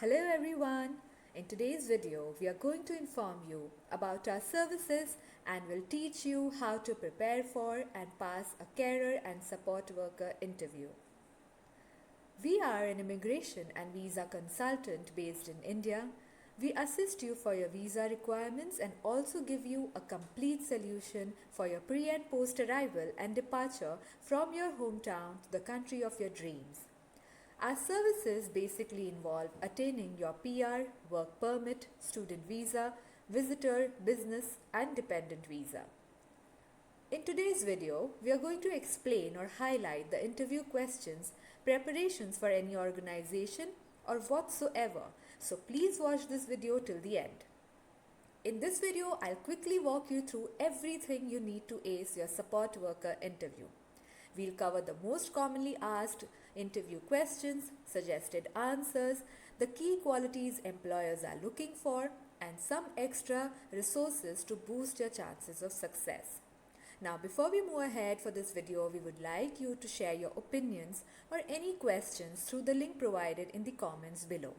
Hello everyone! In today's video, we are going to inform you about our services and will teach you how to prepare for and pass a carer and support worker interview. We are an immigration and visa consultant based in India. We assist you for your visa requirements and also give you a complete solution for your pre and post arrival and departure from your hometown to the country of your dreams. Our services basically involve attaining your PR, work permit, student visa, visitor, business, and dependent visa. In today's video, we are going to explain or highlight the interview questions, preparations for any organization, or whatsoever. So please watch this video till the end. In this video, I'll quickly walk you through everything you need to ace your support worker interview. We'll cover the most commonly asked interview questions, suggested answers, the key qualities employers are looking for, and some extra resources to boost your chances of success. Now, before we move ahead for this video, we would like you to share your opinions or any questions through the link provided in the comments below.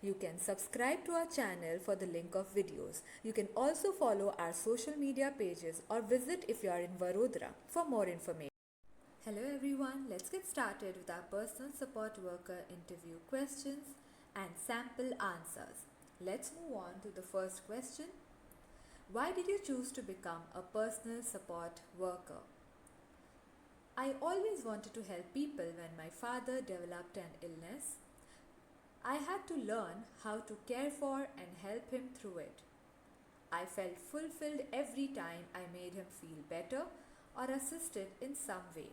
You can subscribe to our channel for the link of videos. You can also follow our social media pages or visit if you are in Vadodara for more information. Hello everyone, let's get started with our personal support worker interview questions and sample answers. Let's move on to the first question. Why did you choose to become a personal support worker? I always wanted to help people when my father developed an illness. I had to learn how to care for and help him through it. I felt fulfilled every time I made him feel better or assisted in some way.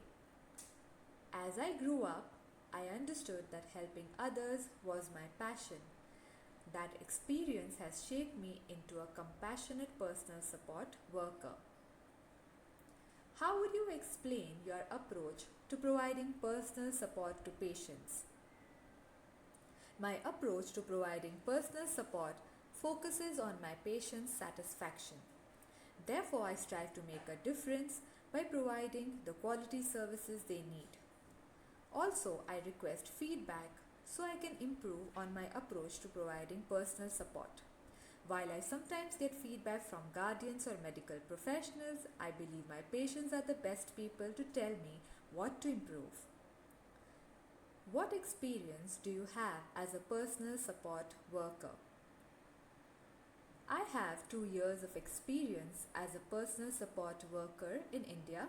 As I grew up, I understood that helping others was my passion. That experience has shaped me into a compassionate personal support worker. How would you explain your approach to providing personal support to patients? My approach to providing personal support focuses on my patients' satisfaction. Therefore, I strive to make a difference by providing the quality services they need. Also, I request feedback so I can improve on my approach to providing personal support. While I sometimes get feedback from guardians or medical professionals, I believe my patients are the best people to tell me what to improve. What experience do you have as a personal support worker? I have 2 years of experience as a personal support worker in India.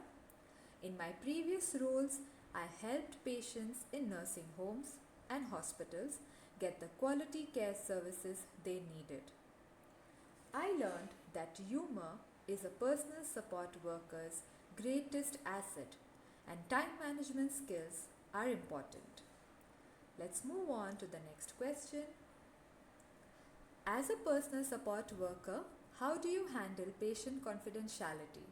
In my previous roles, I helped patients in nursing homes and hospitals get the quality care services they needed. I learned that humor is a personal support worker's greatest asset and time management skills are important. Let's move on to the next question. As a personal support worker, how do you handle patient confidentiality?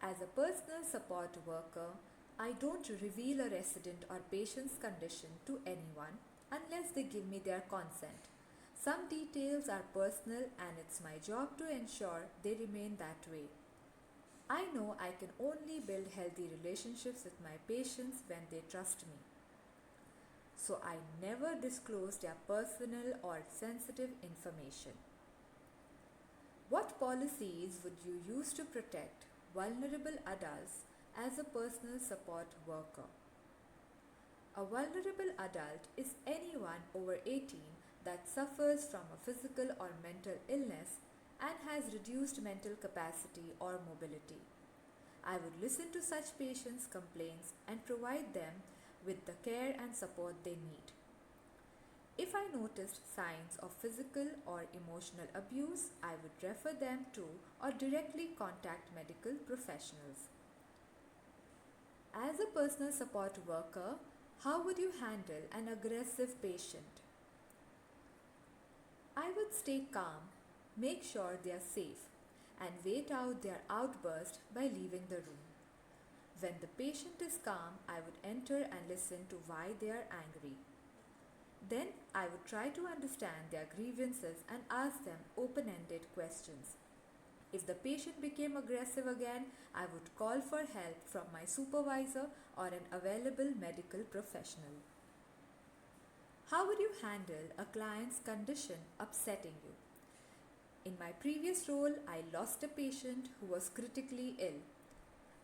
As a personal support worker, I don't reveal a resident or patient's condition to anyone unless they give me their consent. Some details are personal and it's my job to ensure they remain that way. I know I can only build healthy relationships with my patients when they trust me. So I never disclose their personal or sensitive information. What policies would you use to protect vulnerable adults as a personal support worker? A vulnerable adult is anyone over 18 that suffers from a physical or mental illness and has reduced mental capacity or mobility. I would listen to such patients' complaints and provide them with the care and support they need. If I noticed signs of physical or emotional abuse, I would refer them to or directly contact medical professionals. As a personal support worker, how would you handle an aggressive patient? I would stay calm, make sure they are safe, and wait out their outburst by leaving the room. When the patient is calm, I would enter and listen to why they are angry. Then I would try to understand their grievances and ask them open-ended questions. If the patient became aggressive again, I would call for help from my supervisor or an available medical professional. How would you handle a client's condition upsetting you? In my previous role, I lost a patient who was critically ill.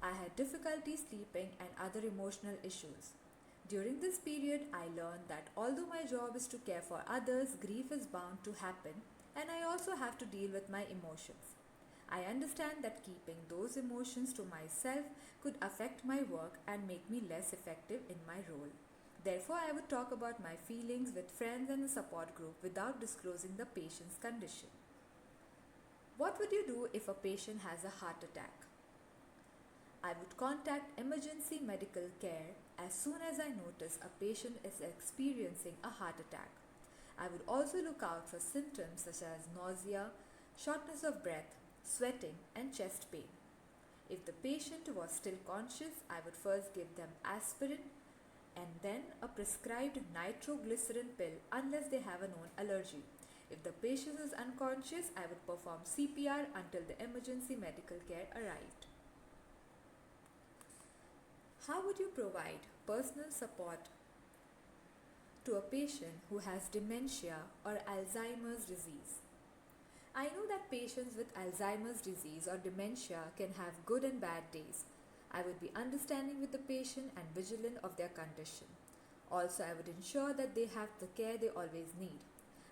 I had difficulty sleeping and other emotional issues. During this period, I learned that although my job is to care for others, grief is bound to happen, and I also have to deal with my emotions. I understand that keeping those emotions to myself could affect my work and make me less effective in my role. Therefore, I would talk about my feelings with friends and a support group without disclosing the patient's condition. What would you do if a patient has a heart attack? I would contact emergency medical care as soon as I notice a patient is experiencing a heart attack. I would also look out for symptoms such as nausea, shortness of breath, sweating, and chest pain. If the patient was still conscious, I would first give them aspirin and then a prescribed nitroglycerin pill unless they have a known allergy. If the patient is unconscious, I would perform CPR until the emergency medical care arrived. How would you provide personal support to a patient who has dementia or Alzheimer's disease? I know that patients with Alzheimer's disease or dementia can have good and bad days. I would be understanding with the patient and vigilant of their condition. Also, I would ensure that they have the care they always need.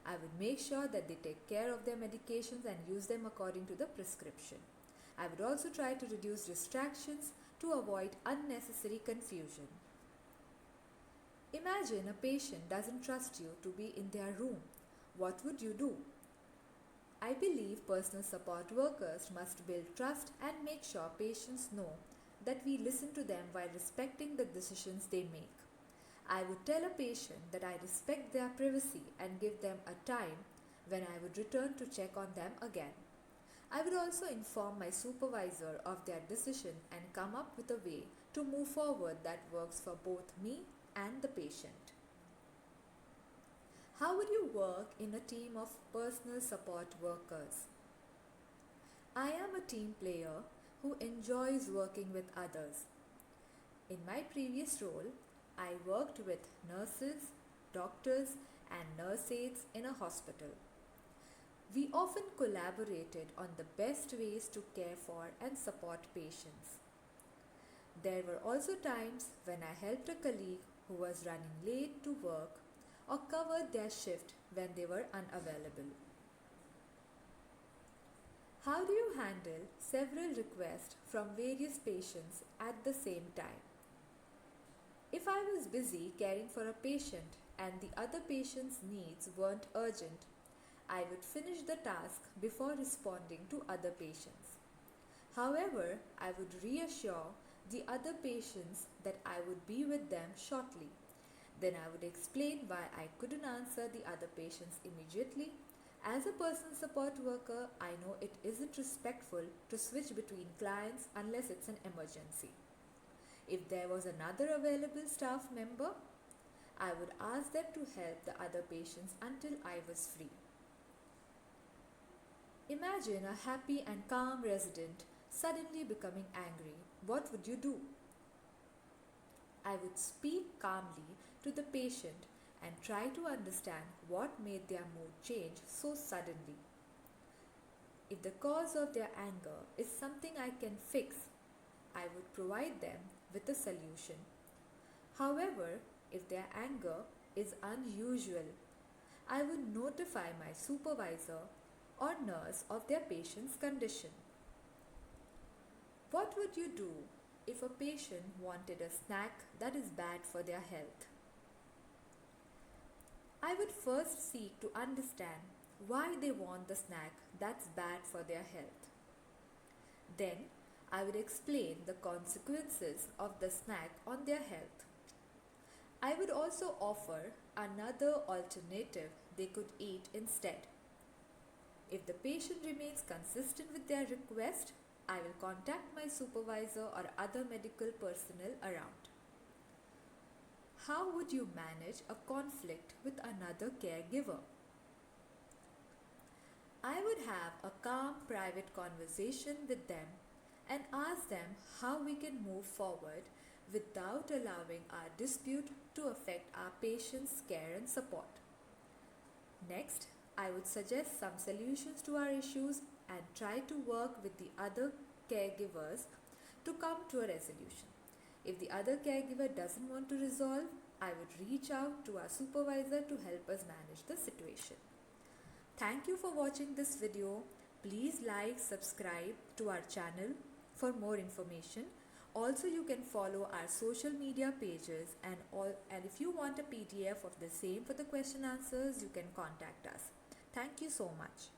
I would make sure that they take care of their medications and use them according to the prescription. I would also try to reduce distractions to avoid unnecessary confusion. Imagine a patient doesn't trust you to be in their room. What would you do? I believe personal support workers must build trust and make sure patients know that we listen to them while respecting the decisions they make. I would tell a patient that I respect their privacy and give them a time when I would return to check on them again. I would also inform my supervisor of their decision and come up with a way to move forward that works for both me and the patient. How would you work in a team of personal support workers? I am a team player who enjoys working with others. In my previous role, I worked with nurses, doctors, and nurse aides in a hospital. We often collaborated on the best ways to care for and support patients. There were also times when I helped a colleague who was running late to work or covered their shift when they were unavailable. How do you handle several requests from various patients at the same time? If I was busy caring for a patient and the other patient's needs weren't urgent, I would finish the task before responding to other patients. However, I would reassure the other patients that I would be with them shortly. Then I would explain why I couldn't answer the other patients immediately. As a personal support worker, I know it isn't respectful to switch between clients unless it's an emergency. If there was another available staff member, I would ask them to help the other patients until I was free. Imagine a happy and calm resident suddenly becoming angry. What would you do? I would speak calmly to the patient and try to understand what made their mood change so suddenly. If the cause of their anger is something I can fix, I would provide them with a solution. However, if their anger is unusual, I would notify my supervisor or nurse of their patient's condition. What would you do if a patient wanted a snack that is bad for their health? I would first seek to understand why they want the snack that's bad for their health. Then, I would explain the consequences of the snack on their health. I would also offer another alternative they could eat instead. If the patient remains consistent with their request, I will contact my supervisor or other medical personnel around. How would you manage a conflict with another caregiver? I would have a calm, private conversation with them and ask them how we can move forward without allowing our dispute to affect our patients' care and support. Next, I would suggest some solutions to our issues and try to work with the other caregivers to come to a resolution. If the other caregiver doesn't want to resolve, I would reach out to our supervisor to help us manage the situation. Thank you for watching this video. Please like, subscribe to our channel for more information. Also, you can follow our social media pages and if you want a PDF of the same for the question answers, you can contact us. Thank you so much.